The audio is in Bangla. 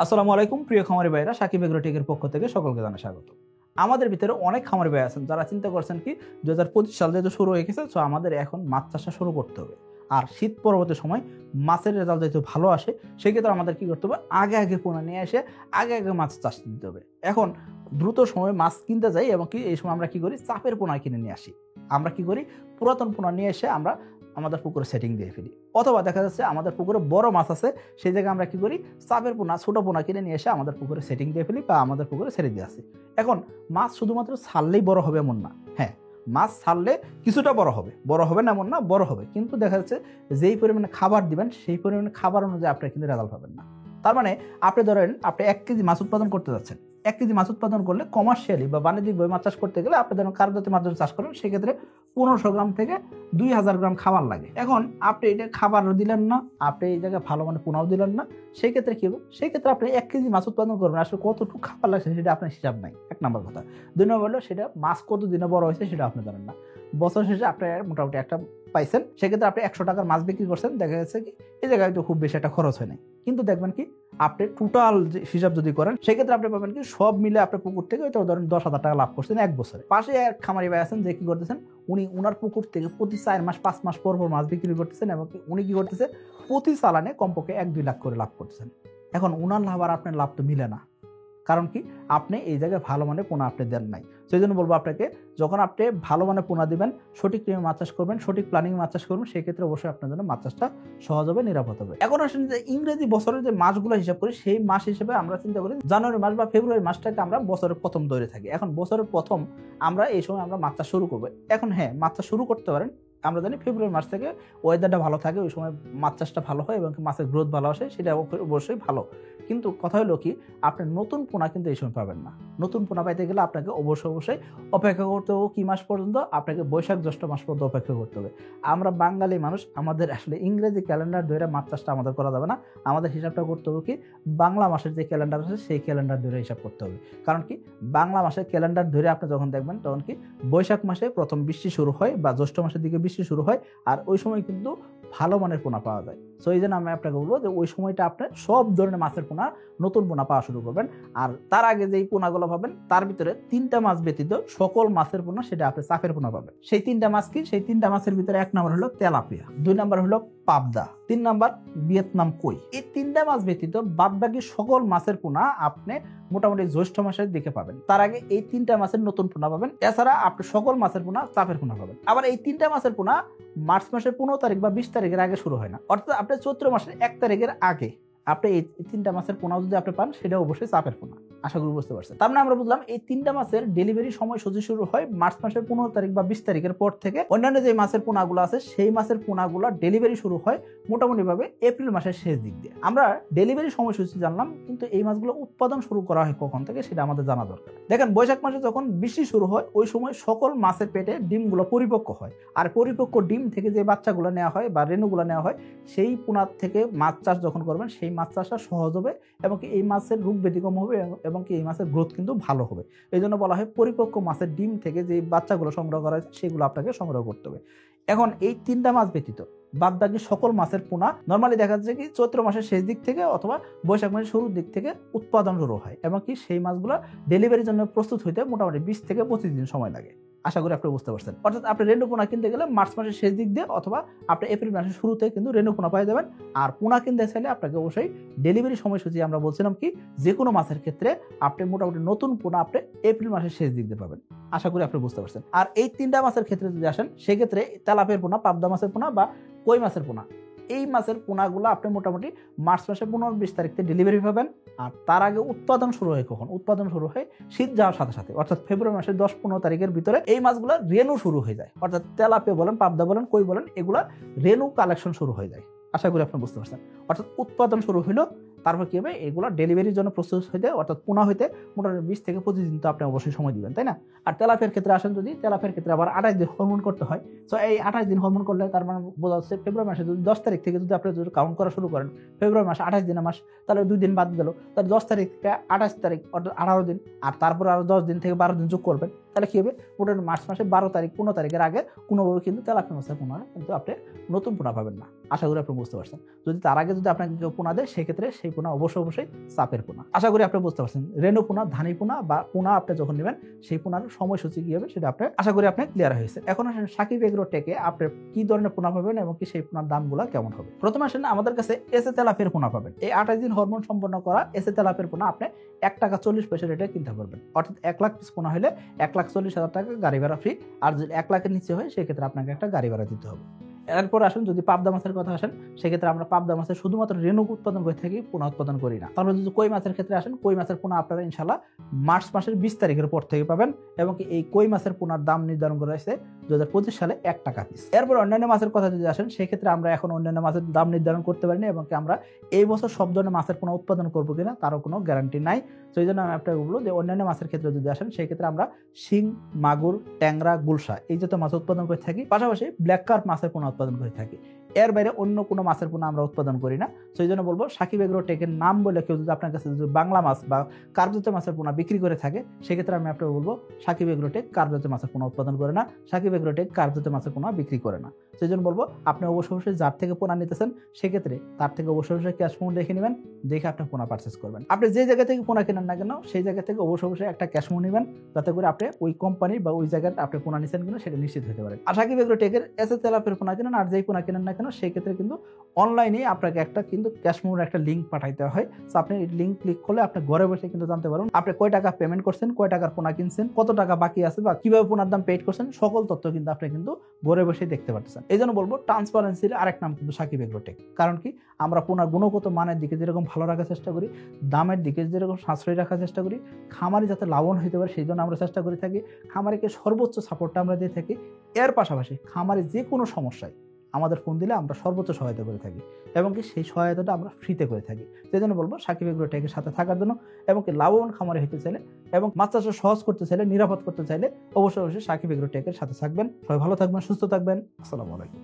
আসসালামু আলাইকুম প্রিয় খামারি ভাইরা, সাকিব এগ্রোটেকের পক্ষ থেকে সকলকে জানাই স্বাগত। আমাদের ভিতরে অনেক খামারি ভাই আছেন যারা চিন্তা করছেন কি 2025 সাল যেহেতু শুরু হয়ে গেছে, তো আমাদের এখন মাছ চাষটা শুরু করতে হবে। আর শীত পরবর্তী সময় মাছের রেজাল্ট যেহেতু ভালো আসে, সেক্ষেত্রে আমাদের কি করতে হবে, আগে পোনা নিয়ে এসে আগে মাছ চাষ দিতে হবে। এখন দ্রুত সময় মাছ কিনতে যাই এবং কি এই সময় আমরা কি করি, চাপের পোনা কিনে নিয়ে আসি। আমরা কি করি, পুরাতন পোনা নিয়ে এসে আমরা আমাদের পুকুরে সেটিং দিয়ে ফেলি, অথবা দেখা যাচ্ছে আমাদের পুকুরে বড় মাছ আছে, সেই জায়গায় আমরা কি করি, চাপের পোনা ছোট পোনা কিনে নিয়ে এসে আমাদের পুকুরে সেটিং দিয়ে ফেলি বা আমাদের পুকুরে ছেড়ে দিয়ে আসি। এখন মাছ শুধুমাত্র ছাড়লেই বড় হবে এমন না। হ্যাঁ, মাছ ছাড়লে কিছুটা বড় হবে না এমন না, বড় হবে, কিন্তু দেখা যাচ্ছে যেই পরিমাণে খাবার দিবেন সেই পরিমাণে খাবার অনুযায়ী আপনারা কিন্তু রেজাল্ট পাবেন না। তার মানে আপনি ধরেন আপনি 1 কেজি মাছ উৎপাদন করতে যাচ্ছেন, 1 কেজি মাছ উৎপাদন করলে কমার্শিয়ালি বা বাণিজ্যিকভাবে মাছ চাষ করতে গেলে আপনি ধরেন কার্যজাতীয় মাছ চাষ করেন, সেক্ষেত্রে 1500 গ্রাম থেকে 2000 গ্রাম খাবার লাগে। এখন আপনি এটা খাবারও দিলেন না, আপনি এই জায়গায় ভালো মানে পোনাও দিলেন না, সেই ক্ষেত্রে কি হবে, সেই ক্ষেত্রে আপনি 1 কেজি মাছ উৎপাদন করবেন, আসলে কতটুকু খাবার লাগছে সেটা আপনার হিসাব নাই, 1 নম্বর কথা। 2 নম্বর হলো সেটা মাছ কত দিনে বড় হয়েছে সেটা আপনি জানেন না। বছর শেষে আপনি মোটামুটি একটা পাইছেন, সেক্ষেত্রে আপনি 100 টাকার মাছ বিক্রি করছেন, দেখা যাচ্ছে কি এই জায়গায় তো খুব বেশি একটা খরচ হয় নাই, কিন্তু দেখবেন কি আপনি টোটাল হিসাব যদি করেন সেক্ষেত্রে আপনি পাবেন কি সব মিলে আপনার পুকুর থেকে হয়তো ধরেন 10,000 টাকা লাভ করছেন 1 বছরে। পাশে এক খামারি ভাই আছেন যে কি করতেছেন, উনি উনার পুকুর থেকে প্রতি 4 মাস 5 মাস পর মাছ বিক্রি করতেছেন এবং উনি কি করতেছে, প্রতি চালানে কমপক্ষে 1-2 লাখ করে লাভ করতেছেন। এখন উনার লাভ আর আপনার লাভ তো মিলে না, কারণ কি আপনি এই জায়গায় ভালো মানের পোনা আপনি দেন নাই। সেই জন্য বলবো আপনাকে, যখন আপনি ভালো মানের পোনা দিবেন, সঠিক টাইমে মাছ চাষ করবেন, সঠিক প্ল্যানিং মাছ চাষ করবেন, সেই ক্ষেত্রে অবশ্যই আপনার জন্য মাছ চাষটা সহজ হবে, নিরাপদ হবে। এখন আসলে যে ইংরেজি বছরের যে মাসগুলো হিসাব করি, সেই মাস হিসেবে আমরা চিন্তা করি জানুয়ারি মাস বা ফেব্রুয়ারি মাসটাকে আমরা বছরের প্রথম ধরে থাকি। এখন বছরের প্রথম আমরা এই সময় আমরা মাছ চাষ শুরু করবো। এখন হ্যাঁ, মাছ চাষ শুরু করতে পারেন, আমরা জানি ফেব্রুয়ারি মাস থেকে ওয়েদারটা ভালো থাকে, ওই সময় মাছ চাষটা ভালো হয় এবং মাছের গ্রোথ ভালো আসে, সেটা অবশ্যই ভালো। কিন্তু কথা হলো কি, আপনি নতুন পোনা কিন্তু এই সময় পাবেন না। নতুন পোনা পাইতে গেলে আপনাকে অবশ্যই অপেক্ষা করতে হবে কি মাস পর্যন্ত, আপনাকে বৈশাখ জ্যৈষ্ঠ মাস পর্যন্ত অপেক্ষা করতে হবে। আমরা বাঙালি মানুষ, আমাদের আসলে ইংরেজি ক্যালেন্ডার ধরে মাছ চাষটা আমাদের করা যাবে না। আমাদের হিসাবটা করতে হবে কি, বাংলা মাসের যে ক্যালেন্ডার আছে সেই ক্যালেন্ডার ধরে হিসাব করতে হবে। কারণ কি, বাংলা মাসের ক্যালেন্ডার ধরে আপনি যখন দেখবেন তখন কি বৈশাখ মাসে প্রথম বৃষ্টি শুরু হয় বা জ্যৈষ্ঠ মাসের দিকে বৃষ্টি শুরু হয়, আর ওই সময় কিন্তু ভালো মানের পোনা পাওয়া যায়। সো এই জন্য আমি আপনাকে বলবো যে ওই সময়টা আপনি সব ধরনের মাছের পোনা, নতুন পোনা পাওয়া শুরু করবেন। আর তার আগে যেই পোনাগুলো পাবেন তার ভিতরে 3টা মাছ ব্যতীত সকল মাছের পোনা সেটা আপনি চাপের পোনা পাবেন। সেই 3টা মাছ কি, সেই 3টা মাছের ভিতরে 1 নম্বর হলো তেলাপিয়া, 2 নম্বর হলো পাবদা, 3 নম্বর ভিয়েতনাম কই। এই 3টা মাছ ব্যতীত বাদ বাকি সকল মাছের পোনা আপনি মোটামুটি জ্যৈষ্ঠ মাসের দিকে পাবেন। তার আগে এই 3টা মাছের নতুন পোনা পাবেন। এছাড়া আপনি সকল মাছের পোনা চাপের পোনা পাবেন। আবার এই 3টা মাছের পোনা মার্চ মাসের 15 তারিখ বা 20 তারিখের আগে শুরু হয় না, অর্থাৎ আপনি চৈত্র মাসের 1 তারিখের আগে আপনি এই 3টা মাছের পোনা যদি আপনি পান, সেটা অবশ্যই চাপের পোনা। আশা করি বুঝতে পারছেন। তার মানে আমরা বুঝলাম এই 3টা মাছের ডেলিভারি সময়সূচি শুরু হয় মার্চ মাসের 15 তারিখ বা 20 তারিখের পর থেকে। অন্যান্য যে মাছের পোনাগুলো আছে সেই মাছের পোনাগুলো ডেলিভারি শুরু হয় মোটামুটি ভাবে এপ্রিল মাসের শেষ দিক দিয়ে। আমরা ডেলিভারি সময়সূচি জানলাম, কিন্তু এই মাছগুলো উৎপাদন শুরু করা হয় কখন থেকে সেটা আমাদের জানা দরকার। দেখেন, বৈশাখ মাসে যখন বৃষ্টি শুরু হয় ওই সময় সকল মাছের পেটে ডিমগুলো পরিপক্ক হয়, আর পরিপক্ক ডিম থেকে যে বাচ্চাগুলো নেওয়া হয় বা রেণুগুলো নেওয়া হয়, সেই পোনা থেকে মাছ চাষ যখন করবেন সেই মাছ চাষটা সহজ হবে এবং এই মাছের রোগ ব্যতিক্রম হবে এবং এই মাছের গ্রোথ কিন্তু ভালো হবে। এই জন্য বলা হয় পরিপক্ক মাছের ডিম থেকে যে বাচ্চাগুলো সংগ্রহ করা হয় সেগুলো আপনাকে সংগ্রহ করতে হবে। এখন এই 3টা মাছ ব্যতীত বাদ বাকি সকল মাছের পোনা নর্মালি দেখা যাচ্ছে কি চৈত্র মাসের শেষ দিক থেকে অথবা বৈশাখ মাসের শুরুর দিক থেকে উৎপাদন শুরু হয় এবং কি সেই মাছগুলো ডেলিভারির জন্য প্রস্তুত হইতে মোটামুটি 20 থেকে 25 দিন সময় লাগে। আশা করি আপনি বুঝতে পারছেন। অর্থাৎ আপনি রেণু পোনা কিনতে গেলে মার্চ মাসের শেষ দিক দিয়ে অথবা আপনি এপ্রিল মাসের শুরুতে কিন্তু রেণু পোনা পাই যাবেন। আর পোনা কিনতে চাইলে আপনাকে অবশ্যই ডেলিভারি সময়সূচি আমরা বলছিলাম কি, যে কোনো মাছের ক্ষেত্রে আপনি মোটামুটি নতুন পোনা আপনি এপ্রিল মাসের শেষ দিক দিয়ে পাবেন। আশা করি আপনি বুঝতে পারছেন। আর এই 3টা মাছের ক্ষেত্রে যদি আসেন, সেক্ষেত্রে তেলাপিয়ার পোনা, পাবদা মাছের পোনা বা কই মাছের পোনা, এই মাছের পোনাগুলো আপনি মোটামুটি মার্চ মাসের 15-20 তারিখ থেকে ডেলিভারি পাবেন। আর তার আগে উৎপাদন শুরু হয় কখন, উৎপাদন শুরু হয় শীত যাওয়ার সাথে সাথে, অর্থাৎ ফেব্রুয়ারি মাসের 10-15 তারিখের ভিতরে এই মাছগুলো রেণু শুরু হয়ে যায়। অর্থাৎ তেলাপিয়া বলেন, পাবদা বলেন, কই বলেন, এগুলা রেণু কালেকশন শুরু হয়ে যায়। আশা করি আপনি বুঝতে পারছেন। অর্থাৎ উৎপাদন শুরু হইলো, তারপর কি হবে, এগুলো ডেলিভারির জন্য প্রস্তুত হইতে অর্থাৎ পোনা হইতে মোটামুটি 20 থেকে 25 দিন তো আপনি অবশ্যই সময় দিবেন, তাই না? আর তেলাপিয়ার ক্ষেত্রে আসেন, যদি তেলাপিয়ার ক্ষেত্রে আবার 28 দিন হরমোন করতে হয়। তো এই 28 দিন হরমোন করলে তার মানে বোঝা যাচ্ছে ফেব্রুয়ারি মাসে যদি 10 তারিখ থেকে যদি আপনি যদি কাউন্ট করা শুরু করেন, ফেব্রুয়ারি মাসে 28 দিনের মাস, তাহলে 2 দিন বাদ গেল, তাহলে 10 তারিখ থেকে 28 তারিখ অর্থাৎ 18 দিন, আর তারপর আরো 10 দিন থেকে 12 দিন যোগ করবেন, তাহলে কি হবে, মোটামুটি মার্চ মাসে 12 তারিখ 15 তারিখের আগে কোনোভাবে কিন্তু তেলাপিয়া মাছের পোনা কিন্তু আপনি নতুন পোনা পাবেন না। আশা করি আপনি বুঝতে পারছেন। যদি তার আগে যদি আপনাকে কেউ পোনা দেয় সেক্ষেত্রে সেই পোনা অবশ্যই চাপের পোনা। আশা করি আপনি বুঝতে পারছেন। রেনু পোনা, ধানি পোনা বা পোনা আপনি যখন নেবেন সেই পোনার সময়সূচি কি হবে সেটা আপনি আশা করি আপনি ক্লিয়ার হয়েছে। এখন আসেন সাকিব এগ্রো টেকে আপনি কি ধরনের পোনা পাবেন এবং কি সেই পোনার দামগুলো কেমন হবে। প্রথমে আসেন আমাদের কাছে এসে তেলাপিয়ার পোনা পাবেন। এই 28 দিন হরমোন সম্পন্ন করা এসে তেলাপিয়ার পোনা আপনি 1 টাকা 40 পয়সা রেটে কিনতে পারবেন। অর্থাৎ 1 লাখ পিস পোনা হলে 1,40,000 টাকা গাড়ি ভাড়া ফ্রি। আর যদি 1 লাখের নিচে হয় সেক্ষেত্রে আপনাকে একটা গাড়ি ভাড়া দিতে হবে। এরপর আসেন যদি পাবদা মাছের কথা আসেন, সেক্ষেত্রে আমরা পাবদা মাছের শুধুমাত্র রেণু উৎপাদন করে থাকি, পোনা উৎপাদন করি না। তারপর যদি কই মাছের ক্ষেত্রে আসেন, কই মাছের পোনা আপনারা ইনশাল্লাহ মার্চ মাসের 20 তারিখের পর থেকে পাবেন এবং এই কই মাছের পোনার দাম নির্ধারণ করা হয়েছে 2025 সালে 1 টাকা পিস। এরপর অন্যান্য মাছের কথা যদি আসেন, সেক্ষেত্রে আমরা এখন অন্যান্য মাছের দাম নির্ধারণ করতে পারিনি এবং আমরা এই বছর সব ধরনের মাছের পোনা উৎপাদন করবো কিনা তারও কোনো গ্যারান্টি নাই। সেই জন্য আমি আপনাকে বলবো যে অন্যান্য মাছের ক্ষেত্রে যদি আসেন, সেক্ষেত্রে আমরা শিং, মাগুর, ট্যাংরা, গুলশা এই জাতীয় মাছ উৎপাদন করে থাকি। পাশাপাশি ব্ল্যাক কার্প মাছের পোনা উৎপাদন করে থাকি। এর বাইরে অন্য কোনো মাছের পোনা আমরা উৎপাদন করি না। সেই জন্য বলবো সাকিব এগ্রো টেকের নাম বলে কেউ যদি আপনার কাছে যদি বাংলা মাছ বা কার্পজাতীয় মাছের পোনা বিক্রি করে থাকে, সেক্ষেত্রে আমি আপনাকে বলবো সাকিব এগ্রো টেক কার্পজাতীয় মাছের পোনা উৎপাদন করে না, সাকিব এগ্রো টেক কার্পজাতীয় মাছের পোনা বিক্রি করে না। সেই জন্য বলবো আপনি অবশ্যই যার থেকে পোনা নিতেছেন সেক্ষেত্রে তার থেকে অবশ্যই ক্যাশ মেমো দেখে নেবেন, দেখে আপনি পোনা পারচেস করবেন। আপনি যে জায়গা থেকে পোনা কেনেন না কেন সেই জায়গা থেকে অবশ্যই একটা ক্যাশ মেমো নেবেন, যাতে করে আপনি ওই কোম্পানি বা ওই জায়গায় আপনি পোনা নিচ্ছেন কিনা সেটা নিশ্চিত হতে পারেন। আর সাকিব এগ্রো টেকের এসে তেলাপিয়ার পোনা কেনেন আর যেই পোনা কেনেন না কেন সেই ক্ষেত্রে কিন্তু অনলাইনে আপনাকে একটা কিন্তু ক্যাশ মেমোর একটা লিঙ্ক পাঠাইতে হয়। সো আপনি লিঙ্ক ক্লিক করলে আপনি ঘরে বসে কিন্তু জানতে পারবেন আপনি কয় টাকা পেমেন্ট করছেন, কয় টাকার পোনা কিনছেন, কত টাকা বাকি আছে বা কিভাবে পোনার দাম পেড করছেন, সকল তথ্য কিন্তু আপনি কিন্তু ঘরে বসে দেখতে পাচ্ছেন। এই জন্য বলবো ট্রান্সপারেন্সির আরেক নাম কিন্তু সাকিব এগ্রো টেক। কারণ কি আমরা পোনার গুণগত মানের দিকে যেরকম ভালো রাখার চেষ্টা করি, দামের দিকে যেরকম সাশ্রয়ী রাখার চেষ্টা করি, খামারি যাতে লাভবান হতে পারে সেই জন্য আমরা চেষ্টা করে থাকি। খামারিকে সর্বোচ্চ সাপোর্টটা আমরা দিয়ে থাকি। এর পাশাপাশি খামারি যে কোনো সমস্যায় আমাদের ফোন দিলে আমরা সর্বোচ্চ সহায়তা করে থাকি এবং কি সেই সহায়তাটা আমরা ফ্রিতে করে থাকি। সেই জন্য বলবো সাকিব এগ্রো টেকের সাথে থাকার জন্য এবং কি লাভবান খামারি হতে চাইলে এবং মাছ চাষ সহজ করতে চাইলে, নিরাপদ করতে চাইলে অবশ্যই সাকিব এগ্রো টেকের সাথে থাকবেন। সবাই ভালো থাকবেন, সুস্থ থাকবেন। আসসালামু আলাইকুম।